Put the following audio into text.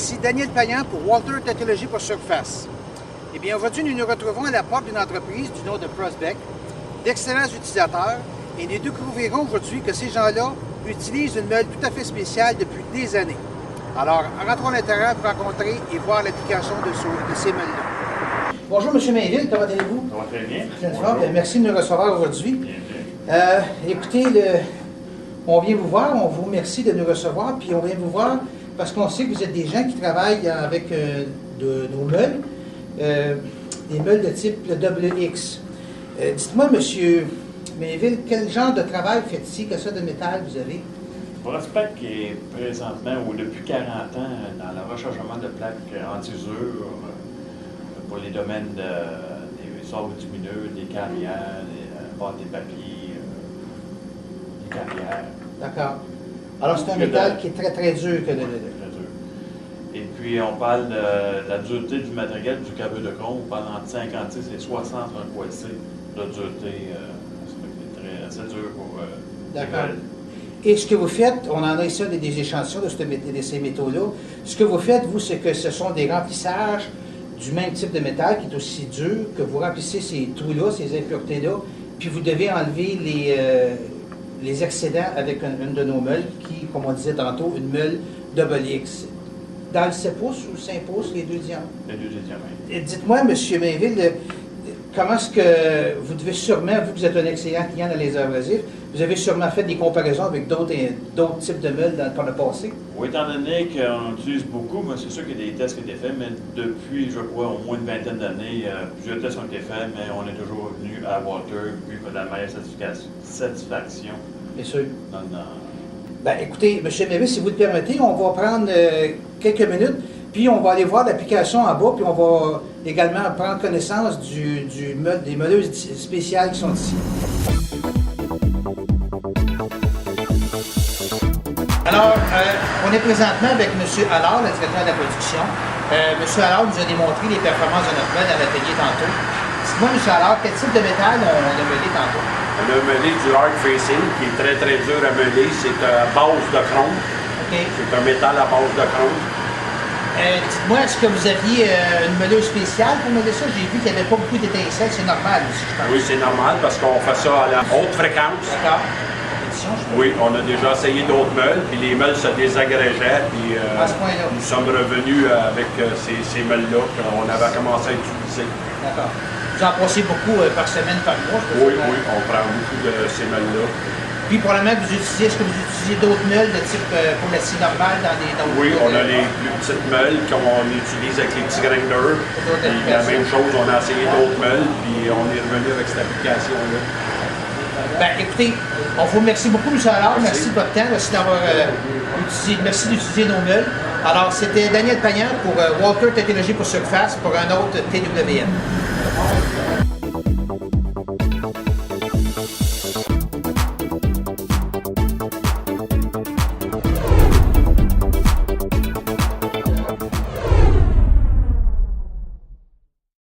Ici Daniel Payan pour Walter Technologies pour Surface. Eh bien, aujourd'hui, nous nous retrouvons à la porte d'une entreprise du nom de Prosbec, d'excellents utilisateurs, et nous découvrirons aujourd'hui que ces gens-là utilisent une meule tout à fait spéciale depuis des années. Alors, rentrons à l'intérieur pour rencontrer et voir l'application de ces meules-là. Bonjour, M. Mainville, comment allez-vous? Ça va très bien. Merci de nous recevoir aujourd'hui. Écoutez, on vient vous voir, on vous remercie de nous recevoir, puis on vient vous voir parce qu'on sait que vous êtes des gens qui travaillent avec de nos meules, des meules de type WX. Dites-moi, M. Mainville, quel genre de travail faites-il? Quel sorte de métal vous avez? Prospect est présentement, ou depuis 40 ans, dans le rechargement de plaques anti-usure pour les domaines des sorts lumineux, des carrières, des papiers, des carrières. D'accord. Alors, c'est un métal qui est très, très dur. Très dur. Et puis, on parle de la dureté du matériel, du carbure de chrome, pendant 56 et 60 RQC de dureté. C'est assez dur pour D'accord. Et ce que vous faites, on en a ici des échantillons de ces métaux-là. Ce que vous faites, vous, c'est que ce sont des remplissages du même type de métal qui est aussi dur, que vous remplissez ces trous-là, ces impuretés-là, puis vous devez enlever les excédents avec une de nos meules qui, comme on disait tantôt, une meule WX. Dans le 7 pouces ou 5 pouces, les deux diamètres? Les deux diamètres. Dites-moi, M. Mainville, comment est-ce que vous devez sûrement, vous êtes un excellent client dans les abrasifs, vous avez sûrement fait des comparaisons avec d'autres types de meules par le passé? Oui, étant donné qu'on utilise beaucoup, mais c'est sûr qu'il y a des tests qui ont été faits, mais depuis, je crois, au moins une vingtaine d'années, plusieurs tests ont été faits, mais on est toujours venu à Walter, puis pour la meilleure satisfaction. Bien sûr. Non. Ben, écoutez, M. Mainville, si vous le permettez, on va prendre quelques minutes, puis on va aller voir l'application en bas, puis on va également prendre connaissance des meuleuses spéciales qui sont ici. Alors, on est présentement avec M. Allard, le directeur de la production. M. Allard nous a démontré les performances de notre meule à l'atelier tantôt. Dites-moi, M. Allard, quel type de métal on a meulé tantôt? On a meulé du hard facing qui est très très dur à meuler. C'est à base de chrome. Okay. C'est un métal à base de chrome. Dites-moi, est-ce que vous aviez une meuleuse spéciale pour meuler ça? J'ai vu qu'il n'y avait pas beaucoup d'étincelles, c'est normal aussi, je pense. Oui, c'est normal parce qu'on fait ça à la haute fréquence. D'accord. Oui, on a déjà essayé d'autres meules, puis les meules se désagrégeaient, puis à ce point-là. Nous sommes revenus avec ces meules-là qu'on avait commencé à utiliser. D'accord. Vous en passez beaucoup par semaine, par mois? Oui, on prend beaucoup de ces meules-là. Puis probablement que est-ce que vous utilisez d'autres meules de type pour la scie normale dans Oui, on a les plus petites meules qu'on utilise avec les petits grinders. Puis la même chose, on a essayé d'autres meules, puis on est revenu avec cette application-là. Ben, écoutez, on vous remercie beaucoup, M. Allard. Merci de votre temps. Merci d'utiliser nos meules. Alors, c'était Daniel Payan pour Walter Technologies pour Surface pour un autre TWM.